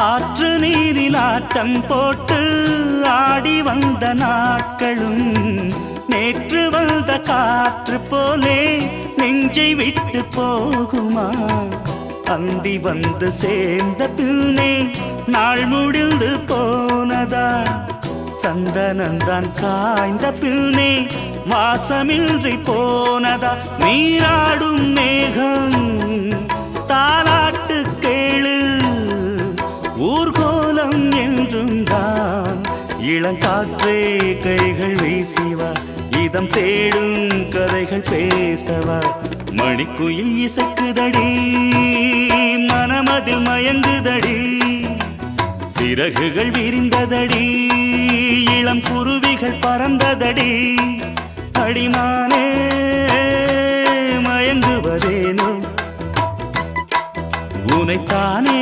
ஆற்று நீரில் ஆட்டம் போட்டு ஆடி வந்த நாட்களும் நேற்று வந்த காற்று போலே நெஞ்சை விட்டு போகுமா? அந்தி வந்து சேர்ந்த பின்னே நாள் முடிந்து போனதா? சந்தனந்தான் காய்ந்த பின்னே வாசமின்றி போனதா? நீராடும் மேகம் தாலாட்டு கேளு, ஊர்கோலம் என்றும் தான். இளங்காற்றே கைகள் வீசிவா, இதம் தேடும் கதைகள் பேசவா. மணிக்குயில் இசைக்குதடி, மனமதில் மயங்குதடி. சிறகுகள் விரிந்ததடி, இளம் குருவிகள் பறந்ததடி. அடிமானே மயங்குவதேனோ உனைத்தானே